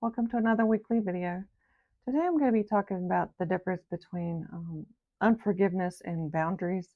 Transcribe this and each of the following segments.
Welcome to another weekly video. Today I'm going to be talking about the difference between unforgiveness and boundaries.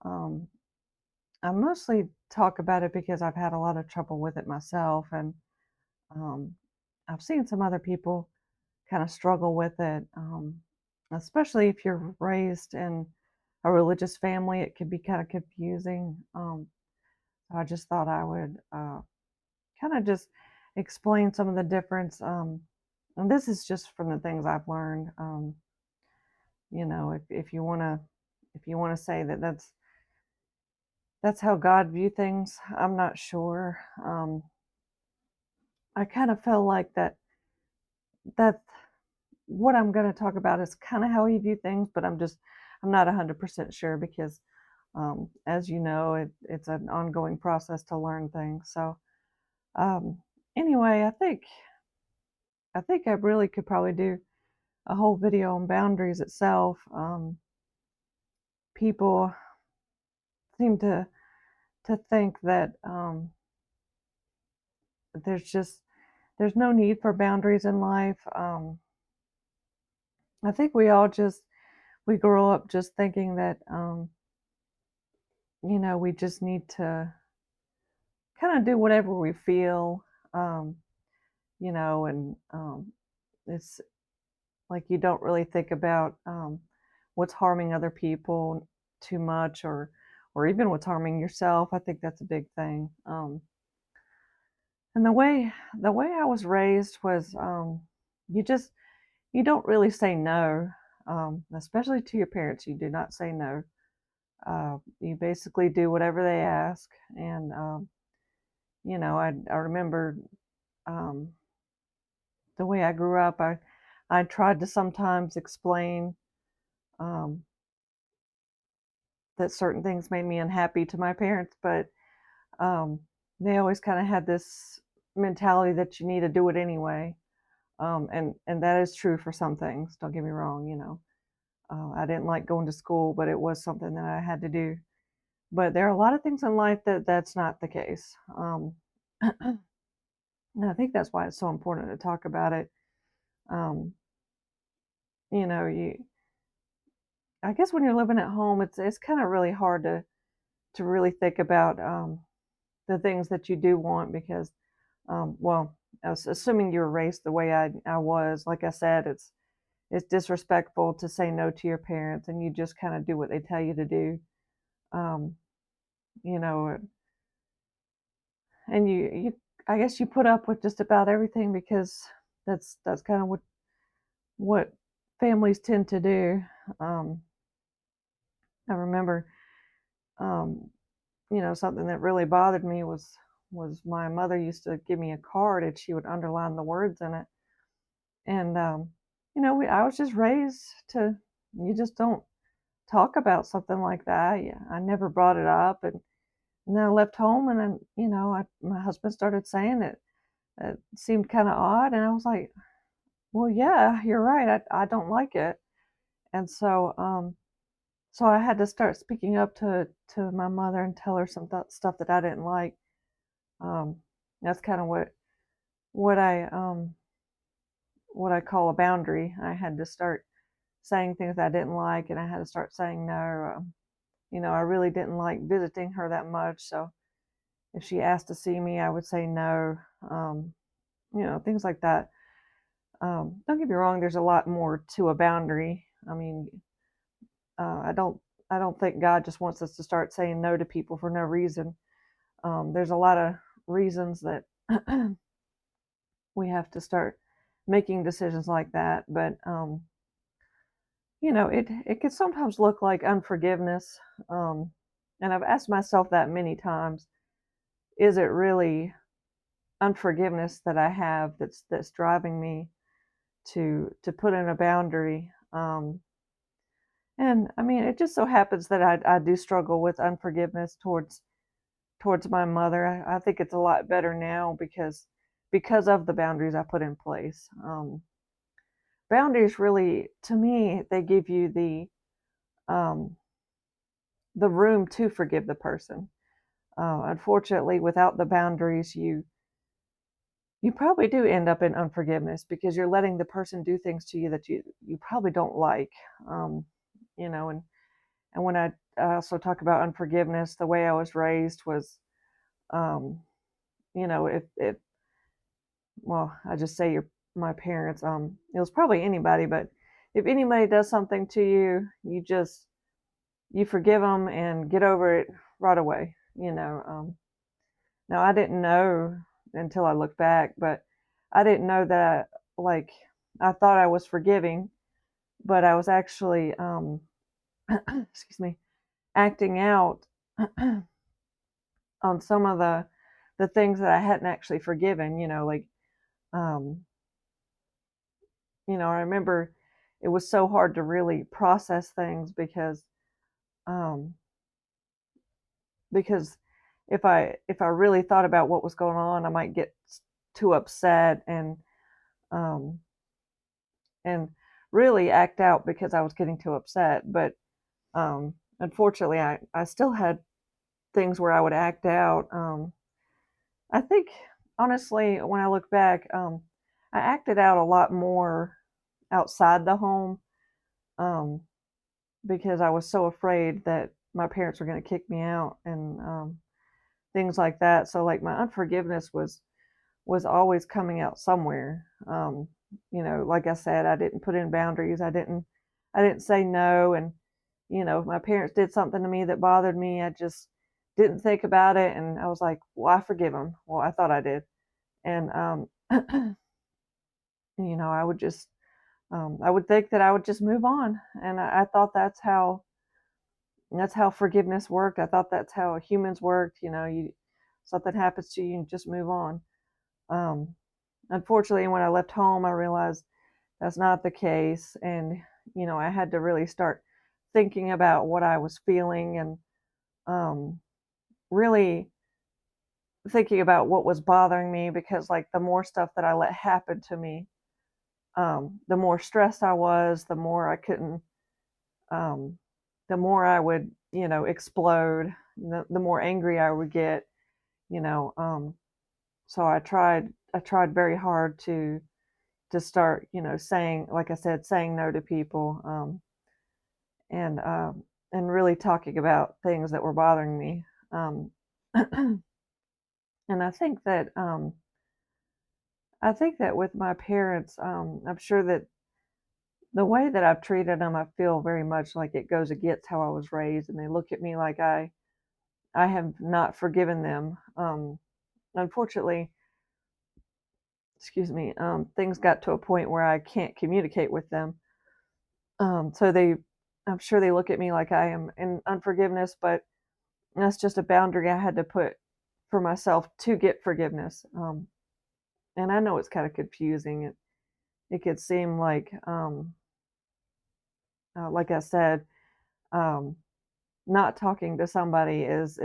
Um, I mostly talk about it because I've had a lot of trouble with it myself, and um, I've seen some other people kind of struggle with it, especially if you're raised in a religious family. It can be kind of confusing. So I just thought I would kind of just explain some of the difference. And this is just from the things I've learned. If you want to say that that's how God view things, I'm not sure. I kind of feel like that what I'm going to talk about is kind of how He view things, but I'm not 100% sure because, as you know, it's an ongoing process to learn things. So um, anyway, I think I really could probably do a whole video on boundaries itself. People seem to think that there's no need for boundaries in life. I think we grow up just thinking that we just need to kind of do whatever we feel, um, and it's like you don't really think about what's harming other people too much, or even what's harming yourself. I think that's a big thing. And the way I was raised was you just you don't really say no, especially to your parents. You do not say no. You basically do whatever they ask, and I remember um, the way I grew up. I tried to sometimes explain um, that certain things made me unhappy to my parents, but um, they always kind of had this mentality that you need to do it anyway. And that is true for some things. Don't get me wrong. I didn't like going to school, but it was something that I had to do. But there are a lot of things in life that's not the case. And I think that's why it's so important to talk about it. Um, you know, you I guess when you're living at home, it's kind of really hard to really think about the things that you do want because, well, assuming you were raised the way I was, like I said, it's disrespectful to say no to your parents, and you just kind of do what they tell you to do. Um, you know, and you I guess you put up with just about everything because that's kind of what families tend to do. Um, I remember, um, something that really bothered me was my mother used to give me a card and she would underline the words in it, and I was just raised to you just don't talk about something like that. Yeah, I never brought it up, and then I left home, and then my husband started saying it. It seemed kind of odd, and I was like, "Well, yeah, you're right. I don't like it." And so I had to start speaking up to my mother and tell her some stuff that I didn't like. Um, that's kind of what I what I call a boundary. I had to start saying things I didn't like, and I had to start saying no. I really didn't like visiting her that much, so if she asked to see me, I would say no. Um, things like that. Don't get me wrong. There's a lot more to a boundary. I mean, uh, I don't I don't think God just wants us to start saying no to people for no reason. There's a lot of reasons that we have to start making decisions like that. But it can sometimes look like unforgiveness. Um, and I've asked myself that many times. Is it really unforgiveness that I have that's driving me to put in a boundary? And I mean, it just so happens that I do struggle with unforgiveness towards my mother. I think it's a lot better now because of the boundaries I put in place. Boundaries really, to me, they give you um, the room to forgive the person. Unfortunately, without the boundaries, you probably do end up in unforgiveness because you're letting the person do things to you that you probably don't like. Um, you know, and when I also talk about unforgiveness, the way I was raised was, um, if well, I just say my parents. It was probably anybody, but if anybody does something to you, you forgive them and get over it right away. Now I didn't know until I look back, but I didn't know that. Like, I thought I was forgiving, but I was actually, excuse me, acting out on some of the things that I hadn't actually forgiven. Um, I remember it was so hard to really process things um, because if I really thought about what was going on, I might get too upset um, and really act out because I was getting too upset. But unfortunately, I still had things where I would act out. I think, honestly, when I look back, I acted out a lot more outside the home, um, because I was so afraid that my parents were going to kick me out and things like that. So, like, my unforgiveness was always coming out somewhere. Like I said, I didn't put in boundaries. I didn't say no. And if my parents did something to me that bothered me, I just didn't think about it, and I was like, well, I forgive them. Well, I thought I did. And I would just I would think that I would just move on, and I thought that's how forgiveness worked. I thought that's how humans worked. You something happens to you, and just move on. um, Unfortunately, when I left home, I realized that's not the case. And, I had to really start thinking about what I was feeling and really thinking about what was bothering me, because, like, the more stuff that I let happen to me, the more stressed I was, the more I couldn't, um, the more I would, explode, the more angry I would get, you know. So I tried very hard to start, saying, like I said, saying no to people, and really talking about things that were bothering me. Um, and I think that with my parents, I'm sure that the way that I've treated them, I feel very much like it goes against how I was raised, and they look at me like I have not forgiven them. Unfortunately, excuse me, things got to a point where I can't communicate with them. So I'm sure they look at me like I am in unforgiveness, but that's just a boundary I had to put for myself to get forgiveness. And I know it's kind of confusing. It could seem like I said, um, not talking to somebody is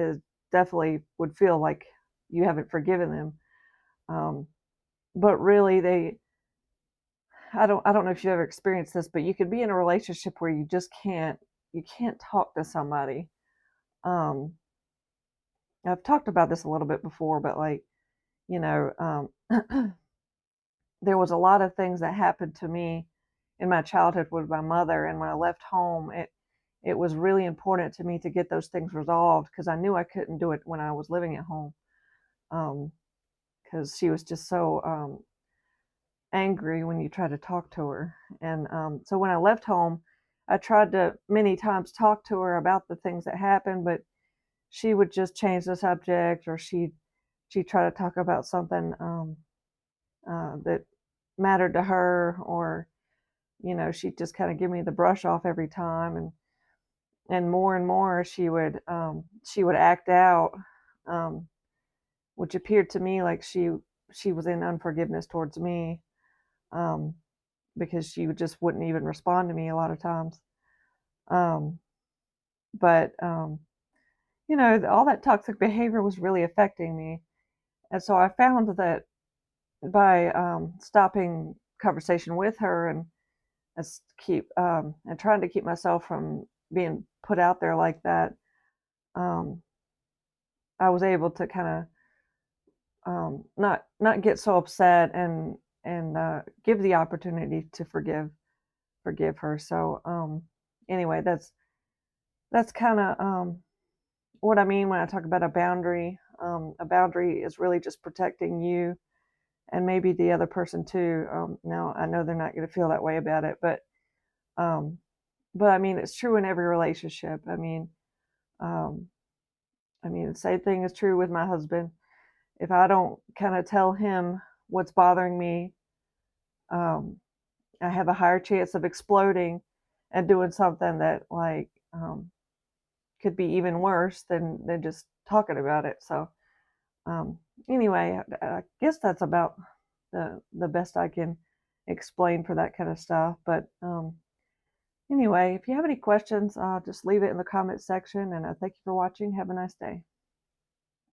definitely would feel like you haven't forgiven them. Um, but really, I don't know if you've ever experienced this, but you could be in a relationship where you can't talk to somebody. Um, I've talked about this a little bit before, but, like, you know, there was a lot of things that happened to me in my childhood with my mother, and when I left home, it was really important to me to get those things resolved, because I knew I couldn't do it when I was living at home. Because she was just so angry when you try to talk to her. And so when I left home, I tried to many times talk to her about the things that happened, but she would just change the subject, or she'd try to talk about something that mattered to her, or she'd just kind of give me the brush off every time, and more she would act out, um, which appeared to me like she was in unforgiveness towards me, um, because she just wouldn't even respond to me a lot of times. Um, but all that toxic behavior was really affecting me, and so I found that by stopping conversation with her, and trying to keep myself from being put out there like that, um, I was able to kind not get so upset and give the opportunity to forgive her. So anyway, that's kind of what I mean when I talk about a boundary. A boundary is really just protecting you and maybe the other person too. Now I know they're not going to feel that way about it, um, but I mean it's true in every relationship. Um, I mean the same thing is true with my husband. If I don't kind of tell him what's bothering me, um, I have a higher chance of exploding and doing something that could be even worse than just talking about it. So um, anyway, I guess that's about the best I can explain for that kind of stuff. But anyway, if you have any questions, just leave it in the comment section. And thank you for watching. Have a nice day.